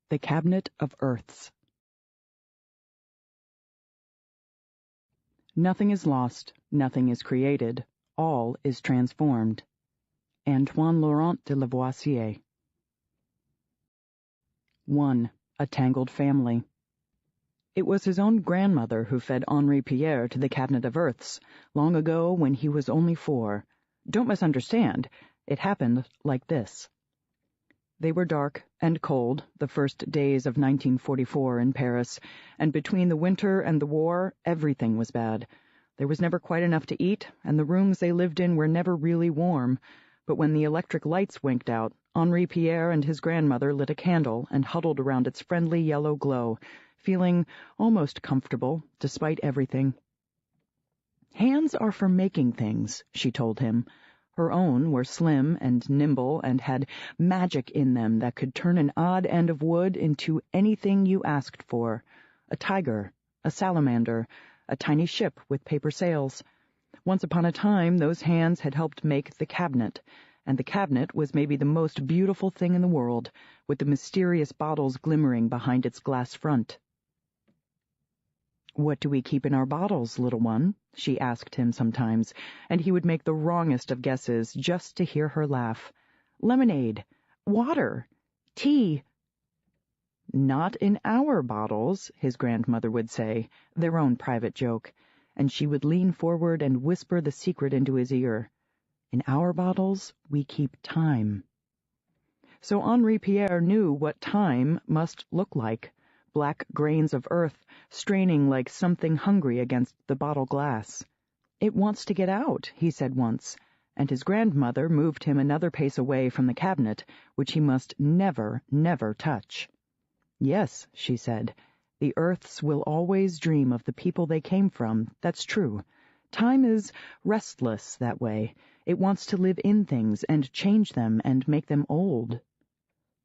The Cabinet of Earths. Nothing is lost, nothing is created, all is transformed. Antoine Laurent de Lavoisier. 1. A Tangled Family. It was his own grandmother who fed Henri Pierre to the Cabinet of Earths, long ago when he was only 4. Don't misunderstand, it happened like this. They were dark and cold, the first days of 1944 in Paris, and between the winter and the war, everything was bad. There was never quite enough to eat, and the rooms they lived in were never really warm. But when the electric lights winked out, Henri Pierre and his grandmother lit a candle and huddled around its friendly yellow glow, feeling almost comfortable, despite everything. Hands are for making things, she told him. Her own were slim and nimble and had magic in them that could turn an odd end of wood into anything you asked for. A tiger, a salamander, a tiny ship with paper sails. Once upon a time, those hands had helped make the cabinet, and the cabinet was maybe the most beautiful thing in the world, with the mysterious bottles glimmering behind its glass front. "What do we keep in our bottles, little one?" she asked him sometimes, and he would make the wrongest of guesses just to hear her laugh. "Lemonade, water, tea." "Not in our bottles," his grandmother would say, their own private joke, and she would lean forward and whisper the secret into his ear. "In our bottles, we keep time." So Henri Pierre knew what time must look like. Black grains of earth, straining like something hungry against the bottle glass. "It wants to get out," he said once, and his grandmother moved him another pace away from the cabinet, which he must never, never touch. "Yes," she said, "the earths will always dream of the people they came from, that's true. Time is restless that way. It wants to live in things and change them and make them old."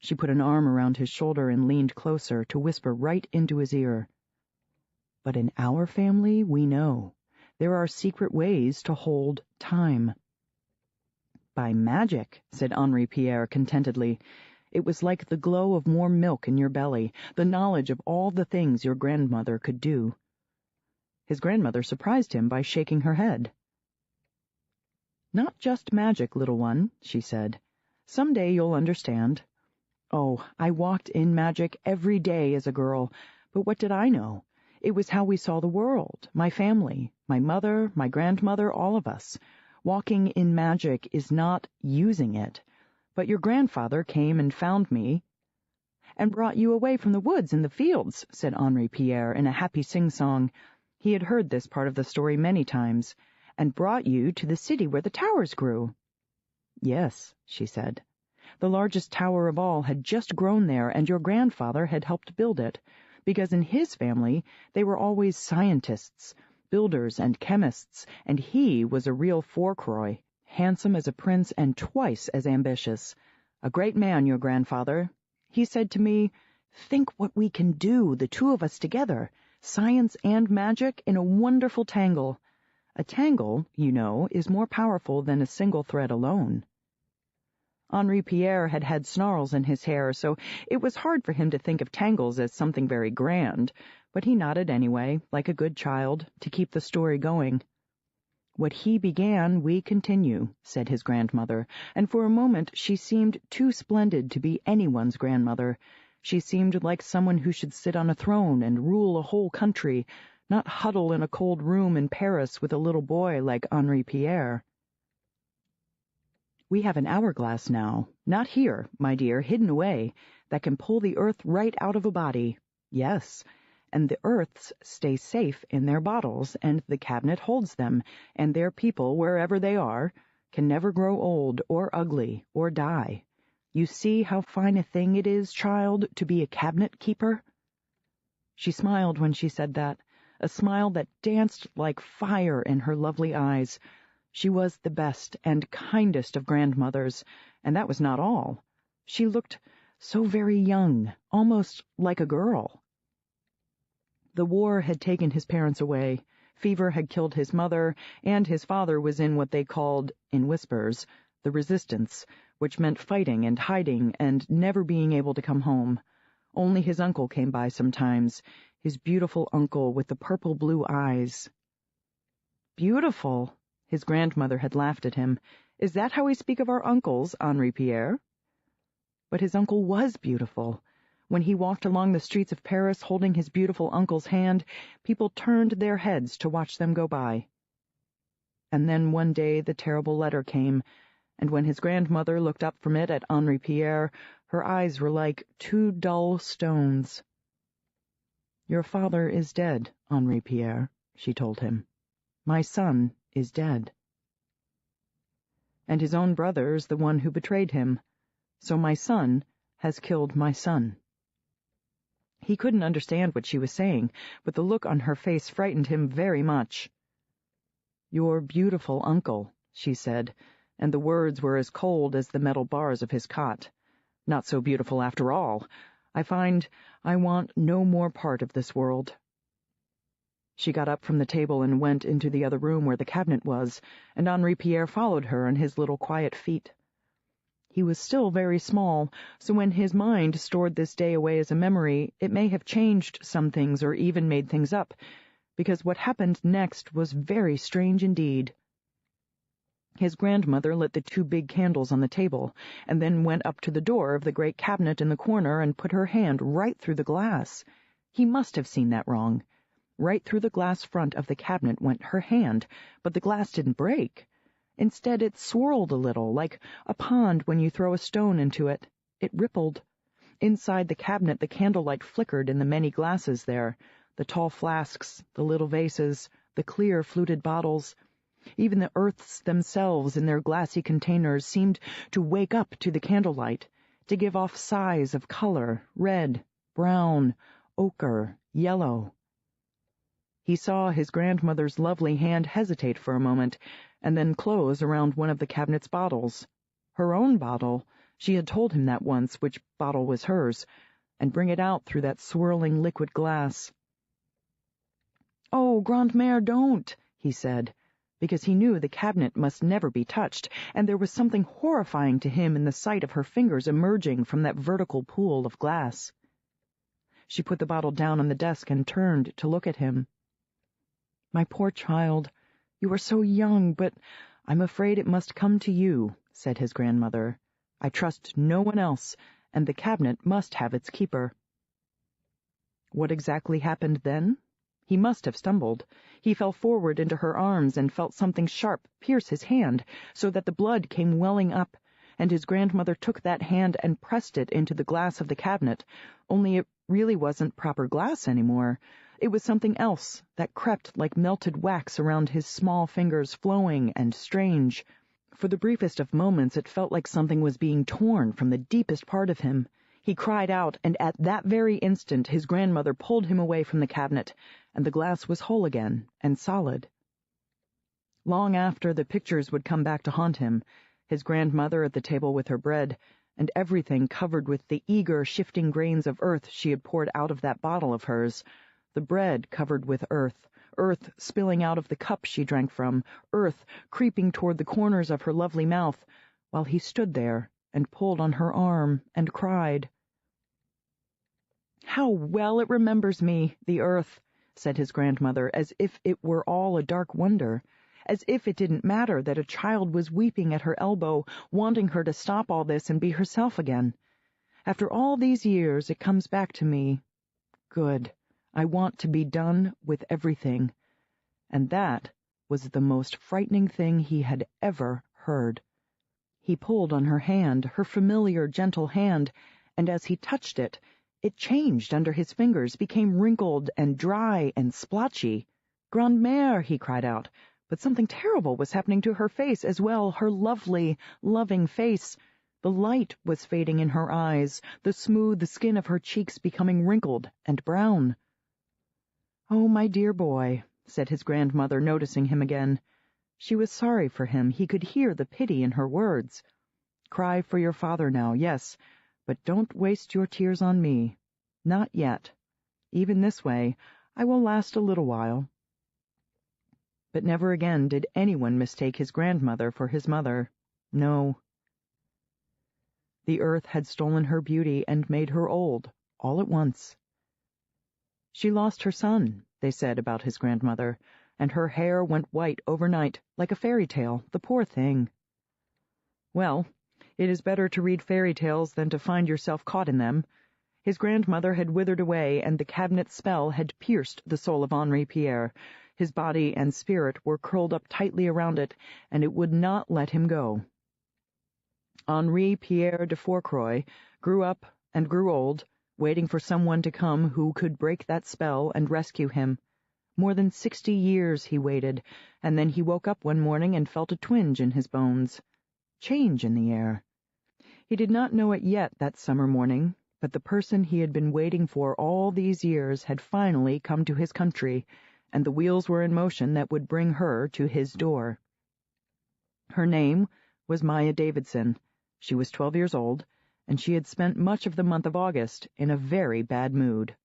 She put an arm around his shoulder and leaned closer to whisper right into his ear. "But in our family, we know. There are secret ways to hold time." "By magic," said Henri Pierre contentedly. It was like the glow of more milk in your belly, the knowledge of all the things your grandmother could do. His grandmother surprised him by shaking her head. "Not just magic, little one," she said. "Some day you'll understand. Oh, I walked in magic every day as a girl, but what did I know? It was how we saw the world, my family, my mother, my grandmother, all of us. Walking in magic is not using it. But your grandfather came and found me." "And brought you away from the woods and the fields," said Henri Pierre in a happy sing-song. He had heard this part of the story many times. "And brought you to the city where the towers grew." "Yes," she said. "The largest tower of all had just grown there, and your grandfather had helped build it, because in his family they were always scientists, builders and chemists, and he was a real Fourcroy, handsome as a prince and twice as ambitious. A great man, your grandfather. He said to me, 'Think what we can do, the two of us together, science and magic in a wonderful tangle.' A tangle, you know, is more powerful than a single thread alone." Henri Pierre had had snarls in his hair, so it was hard for him to think of tangles as something very grand, but he nodded anyway, like a good child, to keep the story going. "What he began, we continue," said his grandmother, and for a moment she seemed too splendid to be anyone's grandmother. She seemed like someone who should sit on a throne and rule a whole country, not huddle in a cold room in Paris with a little boy like Henri Pierre. "We have an hourglass now, not here, my dear, hidden away, that can pull the earth right out of a body. Yes, and the earths stay safe in their bottles, and the cabinet holds them, and their people, wherever they are, can never grow old or ugly or die. You see how fine a thing it is, child, to be a cabinet keeper?" She smiled when she said that, a smile that danced like fire in her lovely eyes. She was the best and kindest of grandmothers, and that was not all. She looked so very young, almost like a girl. The war had taken his parents away. Fever had killed his mother, and his father was in what they called, in whispers, the resistance, which meant fighting and hiding and never being able to come home. Only his uncle came by sometimes, his beautiful uncle with the purple-blue eyes. "Beautiful?" His grandmother had laughed at him. "Is that how we speak of our uncles, Henri Pierre?" But his uncle was beautiful. When he walked along the streets of Paris holding his beautiful uncle's hand, people turned their heads to watch them go by. And then one day the terrible letter came, and when his grandmother looked up from it at Henri Pierre, her eyes were like two dull stones. "Your father is dead, Henri Pierre," she told him. "My son is dead. And his own brother is the one who betrayed him. So my son has killed my son." He couldn't understand what she was saying, but the look on her face frightened him very much. "Your beautiful uncle," she said, and the words were as cold as the metal bars of his cot. "Not so beautiful after all. I find I want no more part of this world." She got up from the table and went into the other room where the cabinet was, and Henri Pierre followed her on his little quiet feet. He was still very small, so when his mind stored this day away as a memory, it may have changed some things or even made things up, because what happened next was very strange indeed. His grandmother lit the 2 big candles on the table, and then went up to the door of the great cabinet in the corner and put her hand right through the glass. He must have seen that wrong. Right through the glass front of the cabinet went her hand, but the glass didn't break. Instead, it swirled a little, like a pond when you throw a stone into it. It rippled. Inside the cabinet, the candlelight flickered in the many glasses there, the tall flasks, the little vases, the clear fluted bottles. Even the earths themselves in their glassy containers seemed to wake up to the candlelight, to give off sighs of color, red, brown, ochre, yellow. He saw his grandmother's lovely hand hesitate for a moment, and then close around one of the cabinet's bottles. Her own bottle, she had told him that once, which bottle was hers, and bring it out through that swirling liquid glass. "Oh, Grandmère, don't," he said, because he knew the cabinet must never be touched, and there was something horrifying to him in the sight of her fingers emerging from that vertical pool of glass. She put the bottle down on the desk and turned to look at him. "My poor child, you are so young, but I'm afraid it must come to you," said his grandmother. "I trust no one else, and the cabinet must have its keeper." What exactly happened then? He must have stumbled. He fell forward into her arms and felt something sharp pierce his hand, so that the blood came welling up, and his grandmother took that hand and pressed it into the glass of the cabinet, only it really wasn't proper glass anymore. It was something else that crept like melted wax around his small fingers, flowing and strange. For the briefest of moments it felt like something was being torn from the deepest part of him. He cried out, and at that very instant his grandmother pulled him away from the cabinet, and the glass was whole again and solid. Long after, the pictures would come back to haunt him, his grandmother at the table with her bread, and everything covered with the eager, shifting grains of earth she had poured out of that bottle of hers, the bread covered with earth, earth spilling out of the cup she drank from, earth creeping toward the corners of her lovely mouth, while he stood there and pulled on her arm and cried. "How well it remembers me, the earth," said his grandmother, as if it were all a dark wonder, as if it didn't matter that a child was weeping at her elbow, wanting her to stop all this and be herself again. "After all these years, it comes back to me. Good. I want to be done with everything." And that was the most frightening thing he had ever heard. He pulled on her hand, her familiar, gentle hand, and as he touched it, it changed under his fingers, became wrinkled and dry and splotchy. "Grandmère!" he cried out, but something terrible was happening to her face as well, her lovely, loving face. The light was fading in her eyes, the smooth skin of her cheeks becoming wrinkled and brown. "Oh, my dear boy," said his grandmother, noticing him again. She was sorry for him. He could hear the pity in her words. "Cry for your father now, yes, but don't waste your tears on me. Not yet. Even this way, I will last a little while." But never again did anyone mistake his grandmother for his mother. No. The earth had stolen her beauty and made her old, all at once. She lost her son, they said about his grandmother, and her hair went white overnight, like a fairy tale, the poor thing. Well, it is better to read fairy tales than to find yourself caught in them. His grandmother had withered away, and the cabinet spell had pierced the soul of Henri Pierre. His body and spirit were curled up tightly around it, and it would not let him go. Henri Pierre de Fourcroy grew up and grew old, waiting for someone to come who could break that spell and rescue him. More than 60 years he waited, and then he woke up one morning and felt a twinge in his bones. Change in the air. He did not know it yet that summer morning, but the person he had been waiting for all these years had finally come to his country, and the wheels were in motion that would bring her to his door. Her name was Maya Davidson. She was 12 years old, and she had spent much of the month of August in a very bad mood.